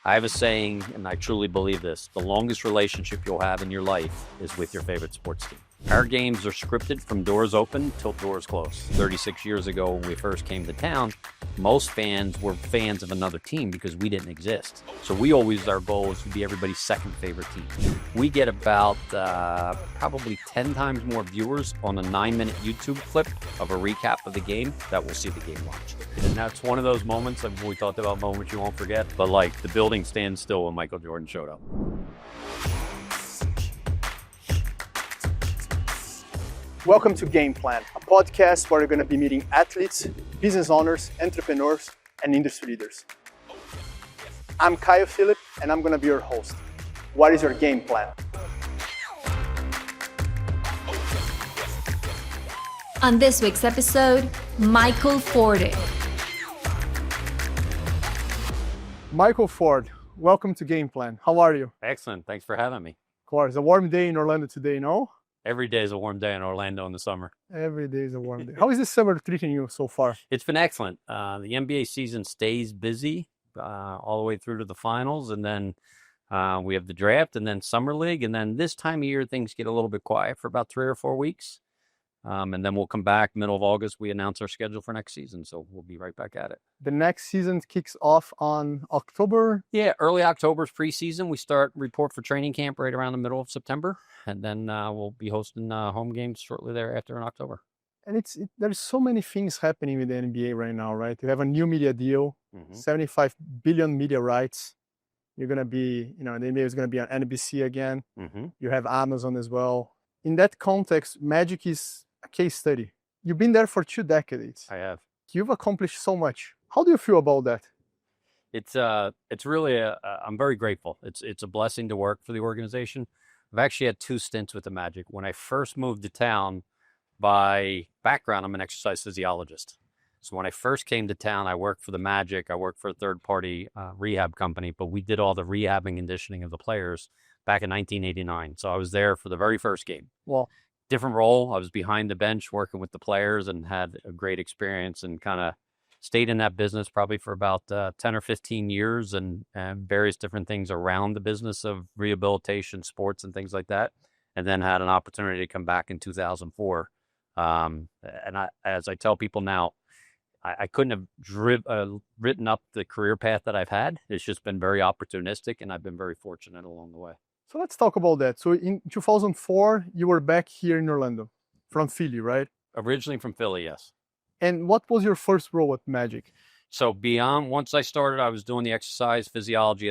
I have a saying, and I truly believe this: the longest relationship you'll have in your life is with your favorite sports team. Our games are scripted from doors open till doors close. 36 years ago, when we first came to town, most fans were fans of another team because we didn't exist. So our goal is to be everybody's second favorite team. We get about probably 10 times more viewers on a 9-minute YouTube clip of a recap of the game that will see the game watched. And that's one of those moments, like we talked about moments you won't forget, but like the building stands still when Michael Jordan showed up. Welcome to Game Plan, a podcast where you're going to be meeting athletes, business owners, entrepreneurs, and industry leaders. I'm Kaio Philipe, and I'm going to be your host. What is your game plan? On this week's episode, Michael Forde. Michael Forde, welcome to Game Plan. How are you? Excellent. Thanks for having me. Of course, a warm day in Orlando today, no? Every day is a warm day in Orlando in the summer. Every day is a warm day. How is this summer treating you so far? It's been excellent. The NBA season stays busy all the way through to the finals, and then we have the draft, and then summer league, and then this time of year things get a little bit quiet for about 3 or 4 weeks, and then we'll come back middle of August. We announce our schedule for next season, so we'll be right back at it. The next season kicks off on October? Yeah, early October is preseason. We start report for training camp right around the middle of September, and then we'll be hosting home games shortly thereafter in October. And there's so many things happening with the NBA right now, right? You have a new media deal, 75 billion media rights. You're going to be, the NBA is going to be on NBC again. You have Amazon as well. In that context, Magic is a case study. You've been there for 2 decades. I have. You've accomplished so much. How do you feel about that? It's really I'm very grateful. It's a blessing to work for the organization. I've actually had 2 stints with the Magic. When I first moved to town, by background, I'm an exercise physiologist. So when I first came to town, I worked for the Magic. I worked for a third-party rehab company, but we did all the rehab and conditioning of the players back in 1989. So I was there for the very first game. Well, different role. I was behind the bench working with the players and had a great experience and kind of stayed in that business probably for about 10 or 15 years and various different things around the business of rehabilitation, sports, and things like that. And then had an opportunity to come back in 2004. As I tell people now, I couldn't have written up the career path that I've had. It's just been very opportunistic, and I've been very fortunate along the way. So let's talk about that. So in 2004, you were back here in Orlando from Philly, right? Originally from Philly, yes. And what was your first role at Magic? So once I started, I was doing the exercise physiology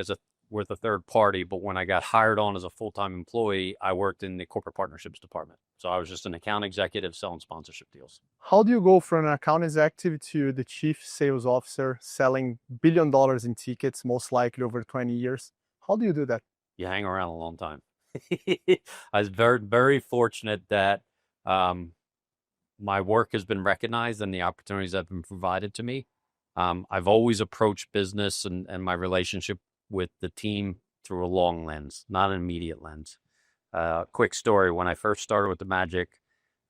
with a third party. But when I got hired on as a full-time employee, I worked in the corporate partnerships department. So I was just an account executive selling sponsorship deals. How do you go from an account executive to the chief sales officer selling $1 billion in tickets, most likely over 20 years? How do you do that? You hang around a long time. I was very, very fortunate that my work has been recognized and the opportunities that have been provided to me. I've always approached business and my relationship with the team through a long lens, not an immediate lens. Quick story, when I first started with the Magic,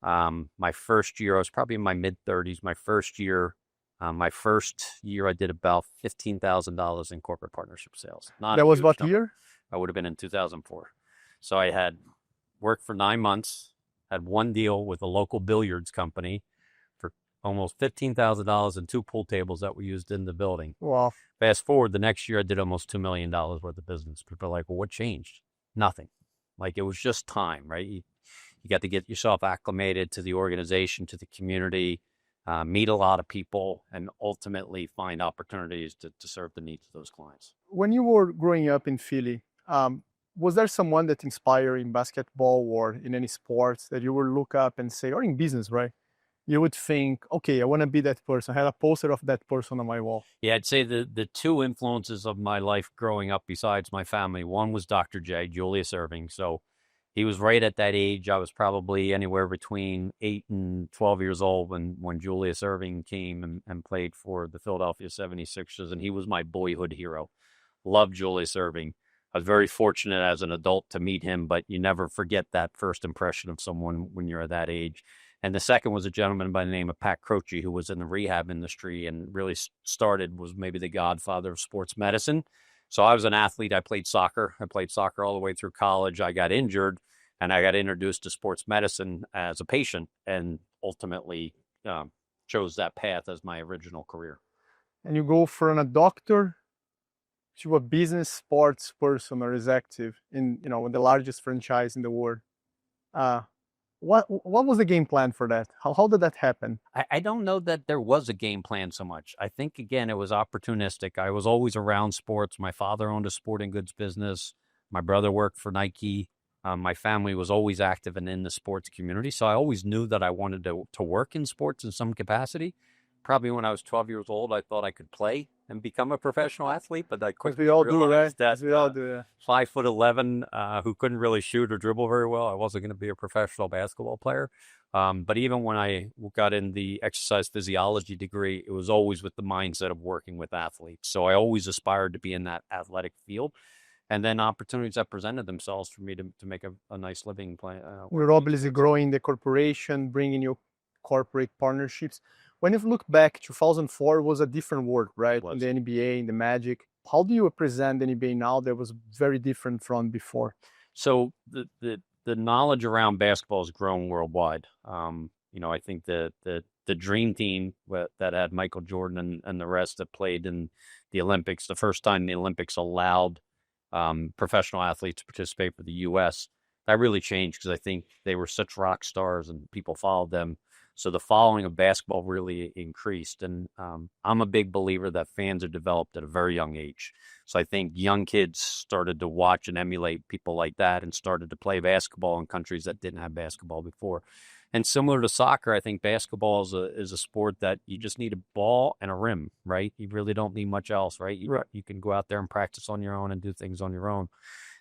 my first year, I was probably in my mid-30s. My first year I did about $15,000 in corporate partnership sales. That was what year? I would have been in 2004. So I had worked for 9 months, had one deal with a local billiards company for almost $15,000 and 2 pool tables that we used in the building. Wow. Fast forward, the next year I did almost $2 million worth of business. People are like, well, what changed? Nothing. Like, it was just time, right? You got to get yourself acclimated to the organization, to the community, meet a lot of people, and ultimately find opportunities to serve the needs of those clients. When you were growing up in Philly, was there someone that inspired in basketball or in any sports that you would look up and say, or in business, right? You would think, okay, I want to be that person. I had a poster of that person on my wall. Yeah, I'd say the 2 influences of my life growing up besides my family, one was Dr. J, Julius Erving. So he was right at that age. I was probably anywhere between 8 and 12 years old when Julius Erving came and played for the Philadelphia 76ers, and he was my boyhood hero. Loved Julius Erving. I was very fortunate as an adult to meet him, but you never forget that first impression of someone when you're at that age. And the second was a gentleman by the name of Pat Croce, who was in the rehab industry and really was maybe the godfather of sports medicine. So I was an athlete. I played soccer. I played soccer all the way through college. I got injured, and I got introduced to sports medicine as a patient, and ultimately chose that path as my original career. And you go from a doctor to a business sports person or executive in the largest franchise in the world. What was the game plan for that? How did that happen? I don't know that there was a game plan so much. I think, again, it was opportunistic. I was always around sports. My father owned a sporting goods business. My brother worked for Nike. My family was always active and in the sports community. So I always knew that I wanted to work in sports in some capacity. Probably when I was 12 years old, I thought I could play and become a professional athlete, but I quickly realized that we all do, yeah. 5'11", who couldn't really shoot or dribble very well, I wasn't going to be a professional basketball player. But even when I got in the exercise physiology degree, it was always with the mindset of working with athletes. So I always aspired to be in that athletic field. And then opportunities that presented themselves for me to make a nice living. We're obviously growing the corporation, bringing new corporate partnerships. When you look back, 2004 was a different world, right? In the NBA, in the Magic. How do you represent the NBA now that was very different from before? So the knowledge around basketball has grown worldwide. I think the dream team that had Michael Jordan and the rest that played in the Olympics, the first time the Olympics allowed professional athletes to participate for the U.S., that really changed because I think they were such rock stars and people followed them. So the following of basketball really increased. And I'm a big believer that fans are developed at a very young age. So I think young kids started to watch and emulate people like that and started to play basketball in countries that didn't have basketball before. And similar to soccer, I think basketball is a sport that you just need a ball and a rim, right? You really don't need much else, right? You can go out there and practice on your own and do things on your own.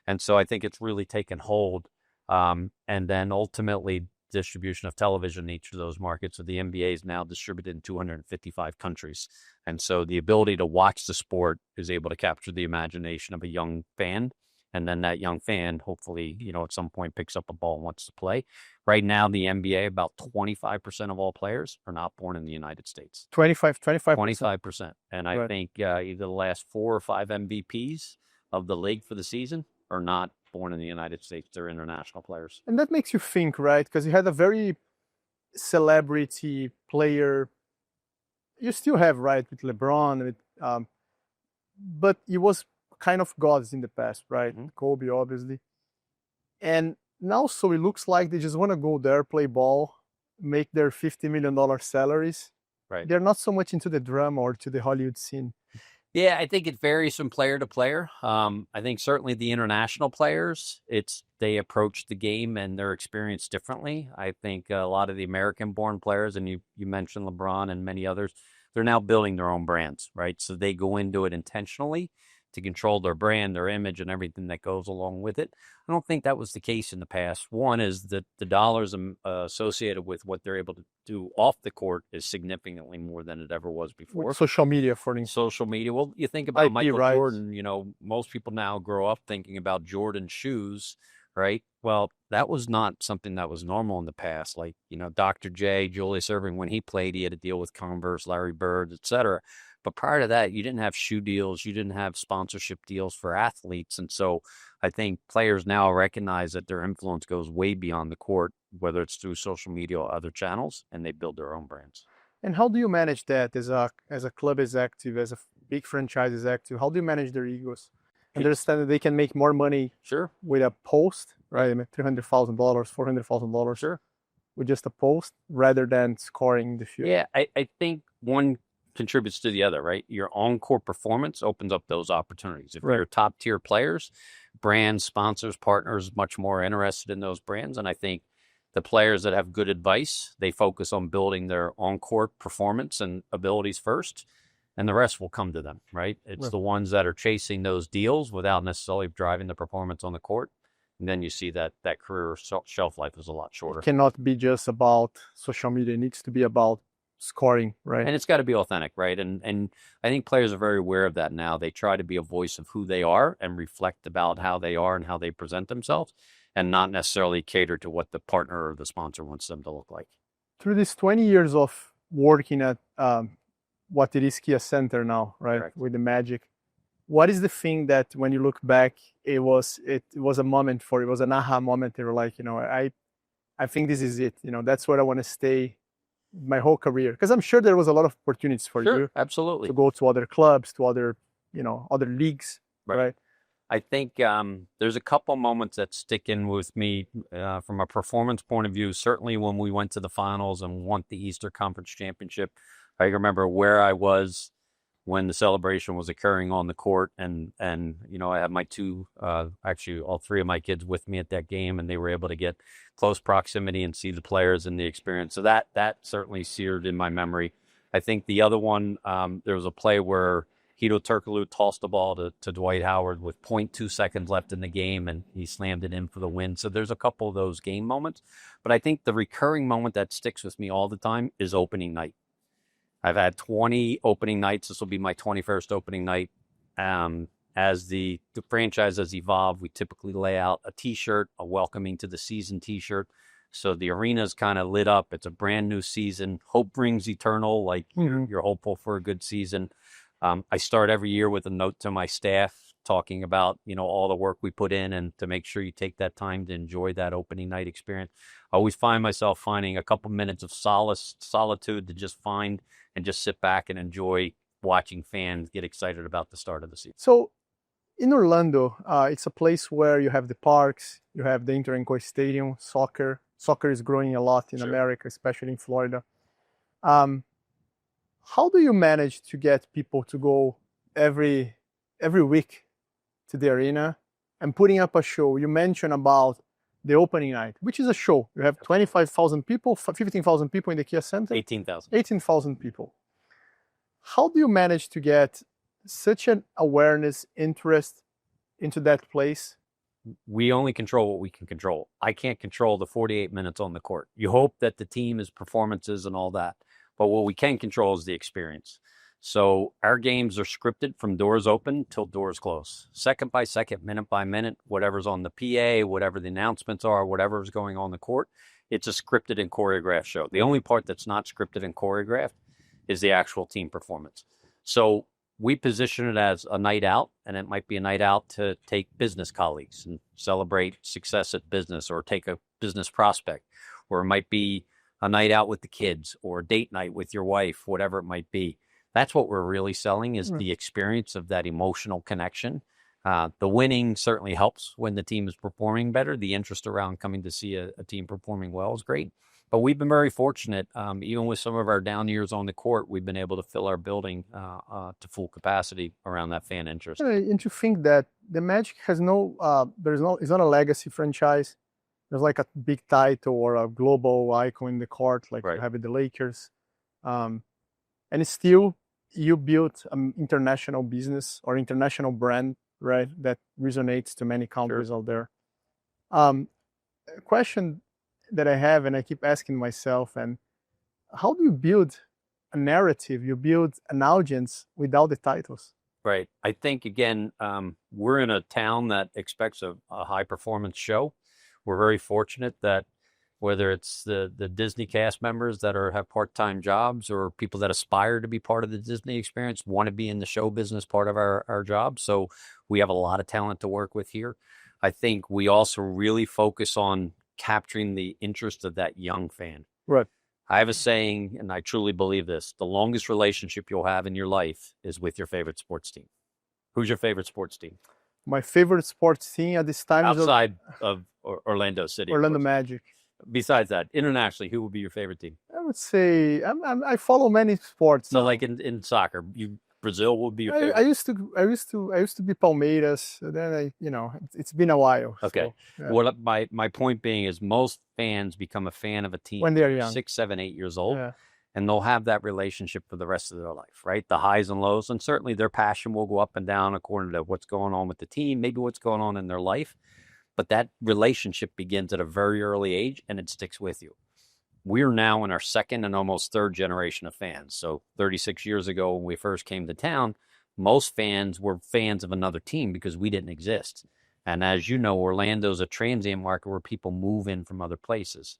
And so I think it's really taken hold. And then ultimately, distribution of television in each of those markets. So the NBA is now distributed in 255 countries. And so the ability to watch the sport is able to capture the imagination of a young fan. And then that young fan, hopefully, at some point picks up a ball and wants to play. Right now, the NBA, about 25% of all players are not born in the United States. 25%. And I think either the last 4 or 5 MVPs of the league for the season are not born in the United States. They're international players. And that makes you think, right? Because you had a very celebrity player. You still have, right, with LeBron, but it was kind of gods in the past, right? Mm-hmm. Kobe, obviously. And now, so it looks like they just want to go there, play ball, make their $50 million salaries. Right. They're not so much into the drama or to the Hollywood scene. Yeah, I think it varies from player to player. I think certainly the international players, they approach the game and their experience differently. I think a lot of the American-born players, and you mentioned LeBron and many others, they're now building their own brands, right? So they go into it intentionally to control their brand, their image, and everything that goes along with it. I don't think that was the case in the past. One is that the dollars associated with what they're able to do off the court is significantly more than it ever was before. With social media, for instance. Social media. Well, you think about Michael Jordan, most people now grow up thinking about Jordan shoes, right? Well, that was not something that was normal in the past. Like, Dr. J, Julius Erving, when he played, he had to deal with Converse, Larry Bird, et cetera. But prior to that, you didn't have shoe deals. You didn't have sponsorship deals for athletes. And so I think players now recognize that their influence goes way beyond the court, whether it's through social media or other channels, and they build their own brands. And how do you manage that as a club executive, as a big franchise executive? How do you manage their egos? Understand that they can make more money with a post, right? I mean, $300,000, $400,000 with just a post rather than scoring the field. Yeah, I think one contributes to the other, right? Your on-court performance opens up those opportunities. If you're top-tier players, brands, sponsors, partners, much more interested in those brands. And I think the players that have good advice, they focus on building their on-court performance and abilities first, and the rest will come to them, right? It's the ones that are chasing those deals without necessarily driving the performance on the court. And then you see that career shelf life is a lot shorter. It cannot be just about social media. It needs to be about scoring, right? And it's got to be authentic, right? And I think players are very aware of that now. They try to be a voice of who they are and reflect about how they are and how they present themselves, and not necessarily cater to what the partner or the sponsor wants them to look like. Through these 20 years of working at what it is Kia Center now, right? Correct. With the Magic, what is the thing that when you look back, it was a moment for you, it was an aha moment. They were like, I think this is it. That's where I want to stay my whole career. Because I'm sure there was a lot of opportunities for you absolutely, to go to other clubs, to other, other leagues, right? I think there's a couple moments that stick in with me from a performance point of view. Certainly when we went to the finals and won the Eastern Conference Championship, I remember where I was when the celebration was occurring on the court, and I had my actually all three of my kids with me at that game, and they were able to get close proximity and see the players and the experience. So that certainly seared in my memory. I think the other one, there was a play where Hito Turkoglu tossed the ball to Dwight Howard with 0.2 seconds left in the game, and he slammed it in for the win. So there's a couple of those game moments. But I think the recurring moment that sticks with me all the time is opening night. I've had 20 opening nights. This will be my 21st opening night. As the franchise has evolved, we typically lay out a T-shirt, a welcoming to the season T-shirt. So the arena's kind of lit up. It's a brand new season. Hope brings eternal, like you're hopeful for a good season. I start every year with a note to my staff talking about, all the work we put in, and to make sure you take that time to enjoy that opening night experience. I always find myself finding a couple minutes of solitude to just find and just sit back and enjoy watching fans get excited about the start of the season. So in Orlando, it's a place where you have the parks, you have the Inter Stadium, soccer. Soccer is growing a lot in America, especially in Florida. How do you manage to get people to go every week to the arena and putting up a show? You mentioned about the opening night, which is a show. You have 25,000 people, 15,000 people in the Kia Center. 18,000. 18,000 people. How do you manage to get such an awareness, interest into that place? We only control what we can control. I can't control the 48 minutes on the court. You hope that the team is performances and all that. But what we can control is the experience. So our games are scripted from doors open till doors close. Second by second, minute by minute, whatever's on the PA, whatever the announcements are, whatever's going on the court, it's a scripted and choreographed show. The only part that's not scripted and choreographed is the actual team performance. So we position it as a night out, and it might be a night out to take business colleagues and celebrate success at business, or take a business prospect, or it might be a night out with the kids, or a date night with your wife, whatever it might be. That's what we're really selling, is the experience of that emotional connection. The winning certainly helps when the team is performing better. The interest around coming to see a team performing well is great. But we've been very fortunate, even with some of our down years on the court, we've been able to fill our building to full capacity around that fan interest. And to think that the Magic has it's not a legacy franchise. There's like a big title or a global icon in the court, like you have with the Lakers. And it's still, you built an international business or international brand, right? That resonates to many countries out there. A question that I have, and I keep asking myself, and how do you build a narrative? You build an audience without the titles. Right. I think, again, we're in a town that expects a high performance show. We're very fortunate that whether it's the Disney cast members that have part-time jobs, or people that aspire to be part of the Disney experience, want to be in the show business part of our job. So we have a lot of talent to work with here. I think we also really focus on capturing the interest of that young fan. Right. I have a saying, and I truly believe this: the longest relationship you'll have in your life is with your favorite sports team. Who's your favorite sports team? My favorite sports team at this time outside of Orlando City. Orlando Magic. Besides that, internationally, who would be your favorite team? I would say I follow many sports. So, like in soccer, Brazil would be your favorite. I used to be Palmeiras. Then it's been a while. Okay. So, yeah. What my point being is, most fans become a fan of a team when they're young, 6, 7, 8 years old, and they'll have that relationship for the rest of their life, right? The highs and lows, and certainly their passion will go up and down according to what's going on with the team, maybe what's going on in their life. But that relationship begins at a very early age, and it sticks with you. We're now in our second and almost third generation of fans. So 36 years ago, when we first came to town, most fans were fans of another team because we didn't exist. And as you know, Orlando's a transient market where people move in from other places.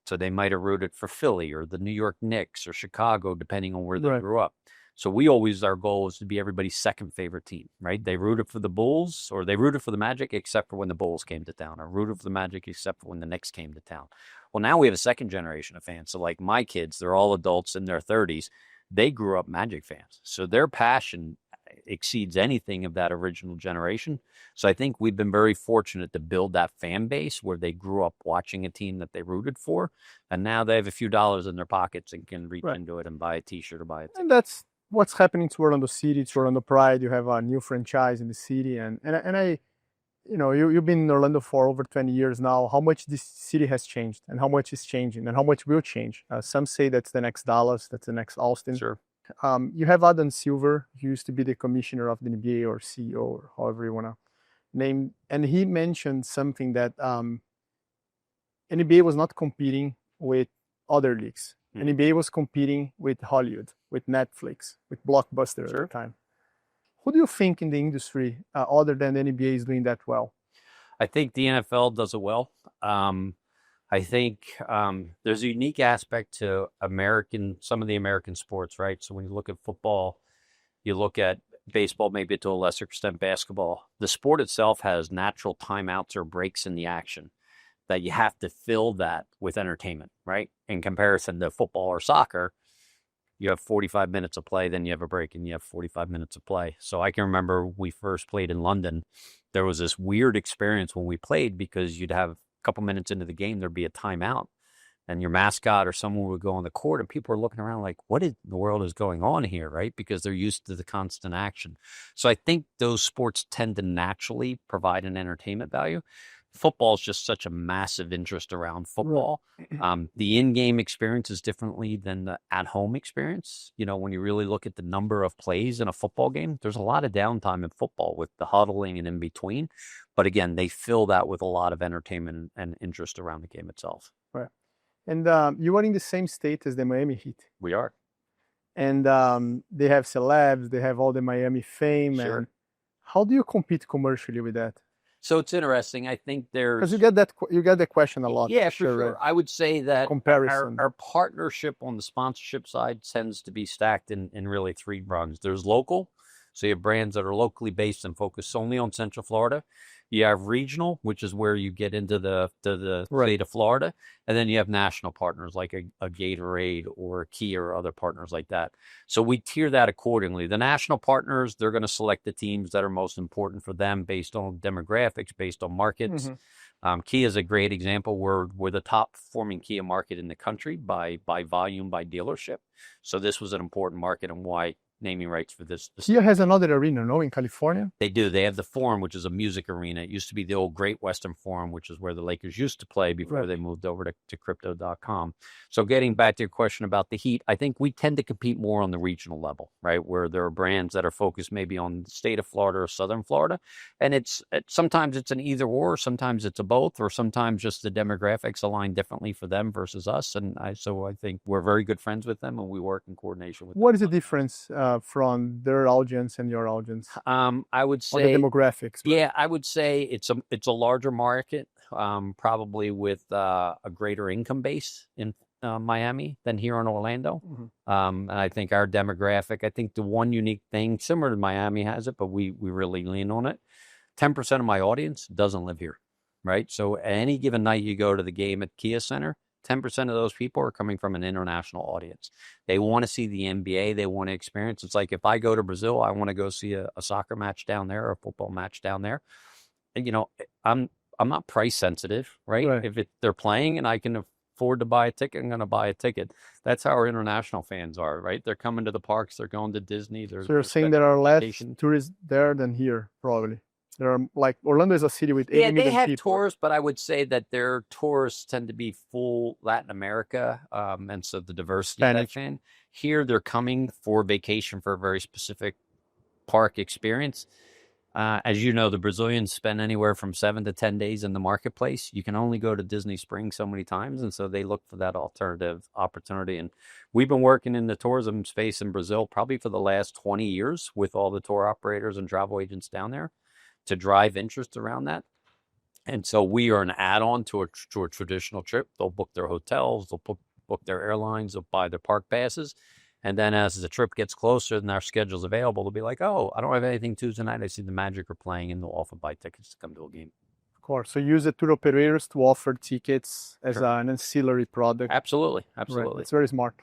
So they might have rooted for Philly or the New York Knicks or Chicago, depending on where they grew up. So our goal was to be everybody's second favorite team, right? They rooted for the Bulls, or they rooted for the Magic except for when the Bulls came to town, or rooted for the Magic except for when the Knicks came to town. Well, now we have a second generation of fans. So like my kids, they're all adults in their 30s. They grew up Magic fans. So their passion exceeds anything of that original generation. So I think we've been very fortunate to build that fan base where they grew up watching a team that they rooted for. And now they have a few dollars in their pockets and can reach into it and buy a t-shirt or buy a ticket. And that's what's happening to Orlando City, to Orlando Pride. You have a new franchise in the city. And I, you've been in Orlando for over 20 years now. How much this city has changed, and how much is changing, and how much will change? Some say that's the next Dallas, that's the next Austin. Sure. You have Adam Silver, who used to be the commissioner of the NBA or CEO or however you want to name, and he mentioned something that NBA was not competing with other leagues. NBA was competing with Hollywood, with Netflix, with Blockbuster at the time. Who do you think in the industry, other than the NBA, is doing that well? I think the NFL does it well. I think there's a unique aspect to some of the American sports, right? So when you look at football, you look at baseball, maybe to a lesser extent basketball, the sport itself has natural timeouts or breaks in the action that you have to fill that with entertainment, right? In comparison to football or soccer, you have 45 minutes of play, then you have a break, and you have 45 minutes of play. So I can remember we first played in London. There was this weird experience when we played because you'd have a couple minutes into the game, there'd be a timeout, and your mascot or someone would go on the court, and people are looking around like, what in the world is going on here, right? Because they're used to the constant action. So I think those sports tend to naturally provide an entertainment value. Football is just such a massive interest around football. The in-game experience is differently than the at-home experience. When you really look at the number of plays in a football game, there's a lot of downtime in football with the huddling and in between. But again, they fill that with a lot of entertainment and interest around the game itself. Right. And you are in the same state as the Miami Heat. We are. And they have celebs, they have all the Miami fame. Sure. And how do you compete commercially with that? So it's interesting. I think because you get that question a lot. Yeah, for sure. Right? I would say that our partnership on the sponsorship side tends to be stacked in really three rungs. There's local, so you have brands that are locally based and focus only on Central Florida. You have regional, which is where you get into the state of Florida. And then you have national partners like a Gatorade or a Kia or other partners like that. So we tier that accordingly. The national partners, they're going to select the teams that are most important for them based on demographics, based on markets. Kia is a great example. We're the top performing Kia market in the country by volume, by dealership. So this was an important market, and why naming rights for this. Kia has another arena, no, in California? They do. They have the Forum, which is a music arena. It used to be the old Great Western Forum, which is where the Lakers used to play before they moved over to Crypto.com. So getting back to your question about the Heat, I think we tend to compete more on the regional level, right? Where there are brands that are focused maybe on the state of Florida or Southern Florida. And sometimes it's an either or, sometimes it's a both, or sometimes just the demographics align differently for them versus us. And so I think we're very good friends with them, and we work in coordination with them. What is the difference from their audience and your audience? I would say the demographics. Right? Yeah, I would say it's a larger market, probably with a greater income base in Miami than here in Orlando. And I think our demographic, I think the one unique thing, similar to Miami has it, but we really lean on it. 10% of my audience doesn't live here, right? So any given night you go to the game at Kia Center, 10% of those people are coming from an international audience. They want to see the NBA. They want to experience. It's like if I go to Brazil, I want to go see a soccer match down there or a football match down there. And, I'm not price sensitive, right? If they're playing and I can afford to buy a ticket, I'm going to buy a ticket. That's how our international fans are, right? They're coming to the parks. They're going to Disney. So you're saying there are less tourists there than here, probably. There are, like, Orlando is a city with 80 million people. Yeah, they have tourists, but I would say that their tourists tend to be full Latin America, and so the diversity of that fan. Here, they're coming for vacation for a very specific park experience. As you know, the Brazilians spend anywhere from 7 to 10 days in the marketplace. You can only go to Disney Springs so many times, and so they look for that alternative opportunity. And we've been working in the tourism space in Brazil probably for the last 20 years with all the tour operators and travel agents down there to drive interest around that. And so we are an add-on to a traditional trip. They'll book their hotels, they'll book their airlines, they'll buy their park passes. And then as the trip gets closer and our schedule's available, they'll be like, oh, I don't have anything Tuesday night. I see the Magic are playing, and they'll offer buy tickets to come to a game. Of course. So use the tour operators to offer tickets as Sure. an ancillary product. Absolutely. Right. Absolutely. It's very smart.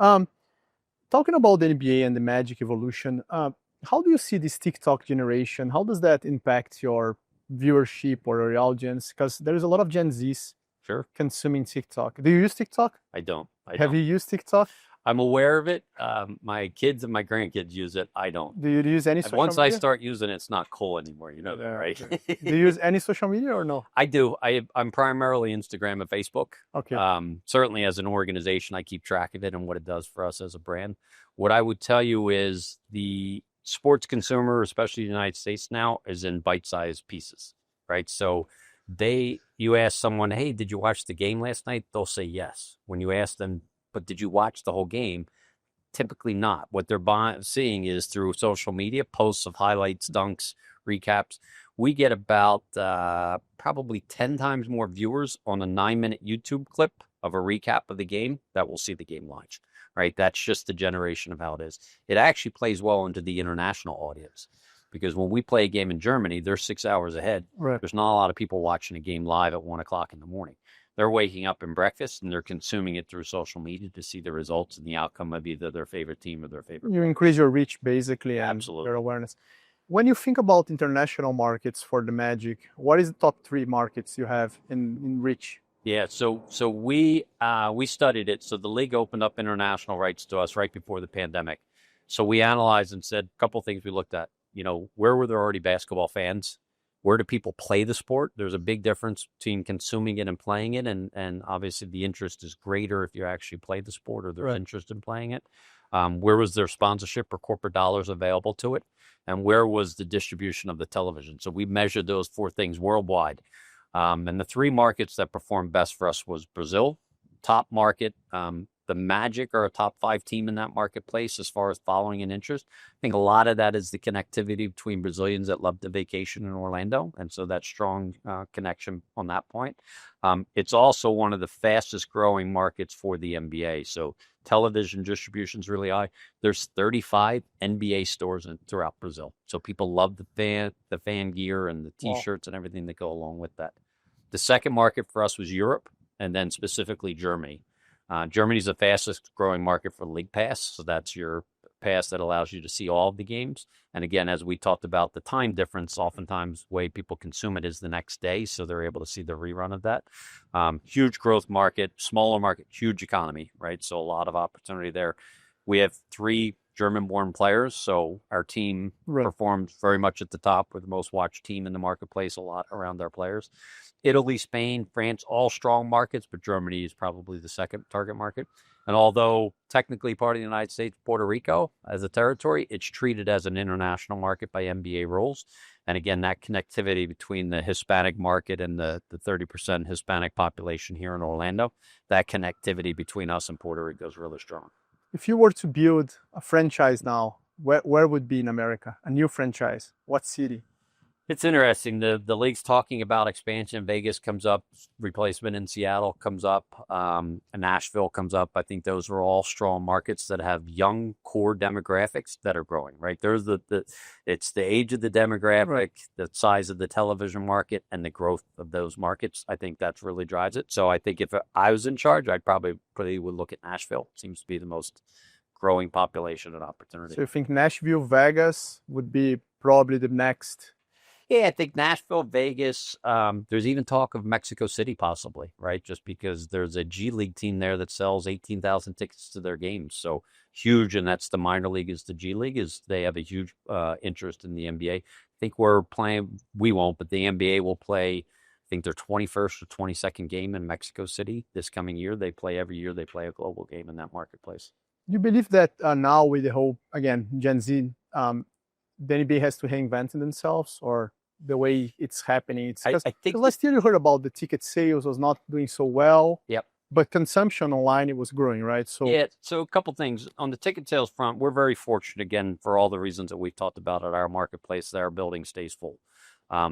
Talking about the NBA and the Magic evolution, how do you see this TikTok generation? How does that impact your viewership or your audience? Because there is a lot of Gen Zs Sure. consuming TikTok. Do you use TikTok? I don't. Have you used TikTok? I'm aware of it. My kids and my grandkids use it. I don't. Do you use any social Once media? I start using it, it's not cool anymore. You know that, right? Do you use any social media or no? I do. I'm primarily Instagram and Facebook. Okay. Certainly as an organization, I keep track of it and what it does for us as a brand. What I would tell you is the sports consumer, especially the United States now, is in bite-sized pieces, right? So you ask someone, hey, did you watch the game last night? They'll say yes. When you ask them, but did you watch the whole game? Typically not. What they're seeing is through social media, posts of highlights, dunks, recaps. We get about probably 10 times more viewers on a 9-minute YouTube clip of a recap of the game that will see the game live, right? That's just the generation of how it is. It actually plays well into the international audience because when we play a game in Germany, they're 6 hours ahead. Right. There's not a lot of people watching a game live at 1 o'clock in the morning. They're waking up in breakfast and they're consuming it through social media to see the results and the outcome of either their favorite team or their favorite. You increase your reach basically and Absolutely. your awareness. When you think about international markets for the Magic, what is the top 3 markets you have in reach? Yeah, so we studied it. So the league opened up international rights to us right before the pandemic. So we analyzed and said a couple of things we looked at. You know, where were there already basketball fans? Where do people play the sport? There's a big difference between consuming it and playing it. And obviously the interest is greater if you actually play the sport or there's interest in playing it. Where was their sponsorship or corporate dollars available to it? And where was the distribution of the television? So we measured those 4 things worldwide. And the 3 markets that performed best for us was Brazil, top market. The Magic are a top 5 team in that marketplace as far as following and interest. I think a lot of that is the connectivity between Brazilians that love to vacation in Orlando. And so that strong connection on that point. It's also one of the fastest growing markets for the NBA. So television distribution is really high. There's 35 NBA stores throughout Brazil. So people love the fan gear and the T-shirts and everything that go along with that. The second market for us was Europe and then specifically Germany. Germany is the fastest growing market for League Pass. So that's your pass that allows you to see all of the games. And again, as we talked about the time difference, oftentimes the way people consume it is the next day. So they're able to see the rerun of that. Huge growth market, smaller market, huge economy, right? So a lot of opportunity there. We have 3 German-born players. So our team performs very much at the top. We're the most watched team in the marketplace, a lot around our players. Italy, Spain, France, all strong markets, but Germany is probably the second target market. And although technically part of the United States, Puerto Rico as a territory, it's treated as an international market by NBA rules. And again, that connectivity between the Hispanic market and the 30% Hispanic population here in Orlando, that connectivity between us and Puerto Rico is really strong. If you were to build a franchise now, where would be in America? A new franchise? What city? It's interesting. The league's talking about expansion. Vegas comes up, replacement in Seattle comes up, Nashville comes up. I think those are all strong markets that have young core demographics that are growing, right? There's it's the age of the demographic, the size of the television market, and the growth of those markets. I think that's really drives it. So I think if I was in charge, I'd probably would look at Nashville. It seems to be the most growing population and opportunity. So you think Nashville, Vegas would be probably the next? Yeah, I think Nashville, Vegas. There's even talk of Mexico City possibly, right? Just because there's a G League team there that sells 18,000 tickets to their games. So huge, and that's the minor league is the G League, is they have a huge interest in the NBA. I think we're playing, we won't, but the NBA will play, I think their 21st or 22nd game in Mexico City this coming year. They play every year. They play a global game in that marketplace. You believe that now with the whole, again, Gen Z, the NBA has to reinvent themselves, or the way it's happening? I think last year you heard about the ticket sales was not doing so well. Yep. But consumption online, it was growing, right? So yeah. So a couple things on the ticket sales front. We're very fortunate again for all the reasons that we've talked about at our marketplace that our building stays full.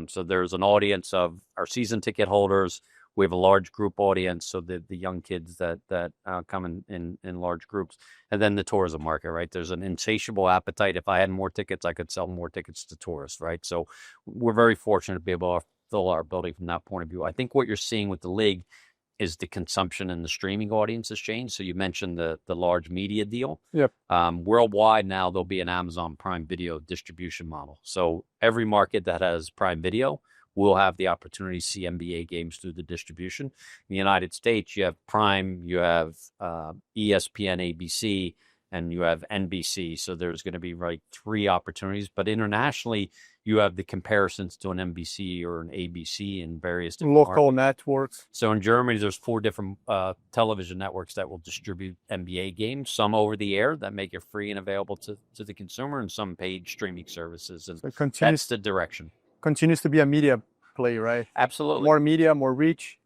So there's an audience of our season ticket holders. We have a large group audience, so the young kids that come in large groups. And then the tourism market, right? There's an insatiable appetite. If I had more tickets, I could sell more tickets to tourists, right? So we're very fortunate to be able to fill our building from that point of view. I think what you're seeing with the league is the consumption and the streaming audience has changed. So you mentioned the large media deal. Yep. Worldwide now, there'll be an Amazon Prime Video distribution model. So every market that has Prime Video will have the opportunity to see NBA games through the distribution. In the United States, you have Prime, you have ESPN, ABC, and you have NBC. So there's going to be like 3 opportunities. But internationally, you have the comparisons to an NBC or an ABC in various different local markets. networks. So in Germany, there's 4 different television networks that will distribute NBA games, some over the air that make it free and available to the consumer, and some paid streaming services. And So that's the direction. continues to be a media play, right? Absolutely. More media, more reach,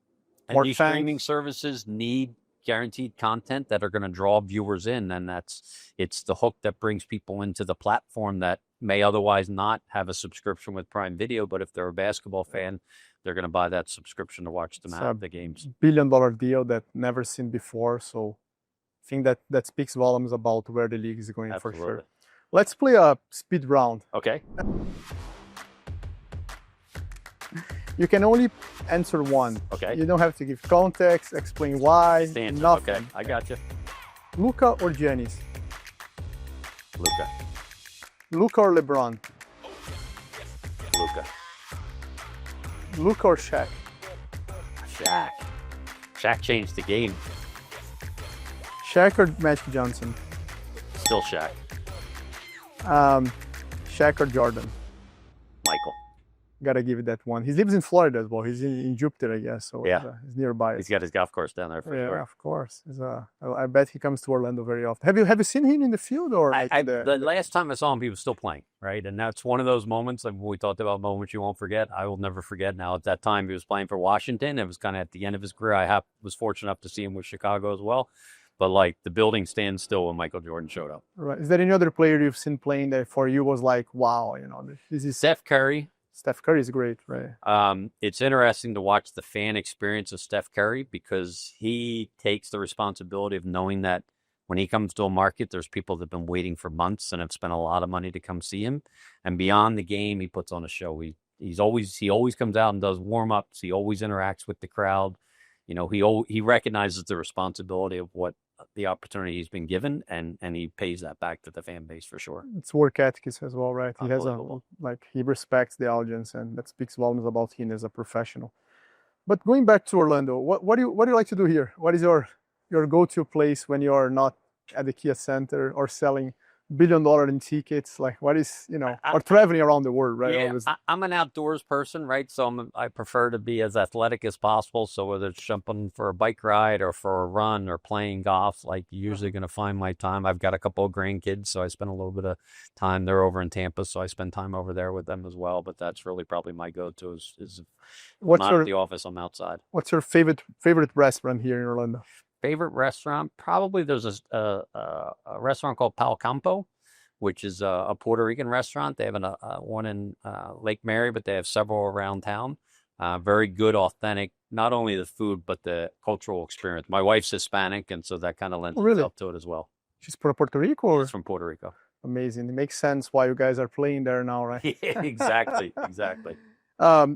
And more these fans. streaming services need guaranteed content that are going to draw viewers in, and it's the hook that brings people into the platform that may otherwise not have a subscription with Prime Video, but if they're a basketball fan, they're going to buy that subscription to watch the games. Billion-dollar deal that never seen before. So I think that speaks volumes about where the league is going. Absolutely. For sure. Let's play a speed round. Okay. You can only answer one. Okay. You don't have to give context, explain why, Stanton. nothing. Okay, I got you. Luka or Giannis? Luka. Luka or LeBron? Luka. Luka or Shaq? Shaq. Shaq changed the game. Shaq or Magic Johnson? Still Shaq. Shaq or Jordan? Michael. Gotta give it that one. He lives in Florida as well. He's in Jupiter, I guess. So Yeah. He's nearby. He's got his golf course down there for Yeah, sure. of course. I bet he comes to Orlando very often. Have you seen him in the field or The last time I saw him, he was still playing, right? And that's one of those moments, like we talked about moments you won't forget. I will never forget. Now, at that time, he was playing for Washington. It was kind of at the end of his career. I was fortunate enough to see him with Chicago as well. But like the building stands still when Michael Jordan showed up. Right. Is there any other player you've seen playing that for you was like, wow, this is Steph Curry. Steph Curry is great, right? It's interesting to watch the fan experience of Steph Curry because he takes the responsibility of knowing that when he comes to a market, there's people that have been waiting for months and have spent a lot of money to come see him. And beyond the game, he puts on a show. He always comes out and does warm-ups. He always interacts with the crowd. He recognizes the responsibility of what the opportunity he's been given, and he pays that back to the fan base for sure. It's work ethic as well, right? He has he respects the audience, and that speaks volumes about him as a professional. But going back to Orlando, what do you like to do here? What is your go-to place when you're not at the Kia Center or selling $1 billion in tickets? Like what is, or traveling around the world, right? Yeah, I'm an outdoors person, right? So I prefer to be as athletic as possible. So whether it's jumping for a bike ride or for a run or playing golf, like you're usually going to find my time. I've got a couple of grandkids, so I spend a little bit of time. They're over in Tampa, so I spend time over there with them as well. But that's really probably my go-to is I'm not at the office, I'm outside. What's your favorite restaurant here in Orlando? Favorite restaurant? Probably there's a restaurant called Pal Campo, which is a Puerto Rican restaurant. They have one in Lake Mary, but they have several around town. Very good, authentic, not only the food, but the cultural experience. My wife's Hispanic, and so that kind of lends itself to it as well. She's from Puerto Rico? Or? She's from Puerto Rico. Amazing. It makes sense why you guys are playing there now, right? Yeah, exactly.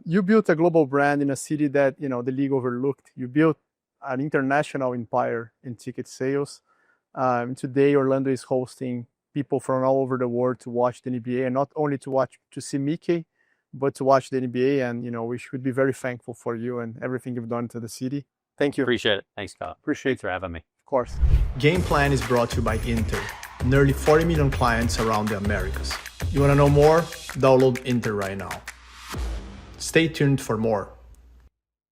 You built a global brand in a city that, the league overlooked. You built an international empire in ticket sales. Today, Orlando is hosting people from all over the world to watch the NBA, and not only to see Mickey, but to watch the NBA. And, we should be very thankful for you and everything you've done to the city. Thank you. Appreciate it. Thanks, Kyle. Thanks for having me. Of course. Game Plan is brought to you by Inter. Nearly 40 million clients around the Americas. You want to know more? Download Inter right now. Stay tuned for more.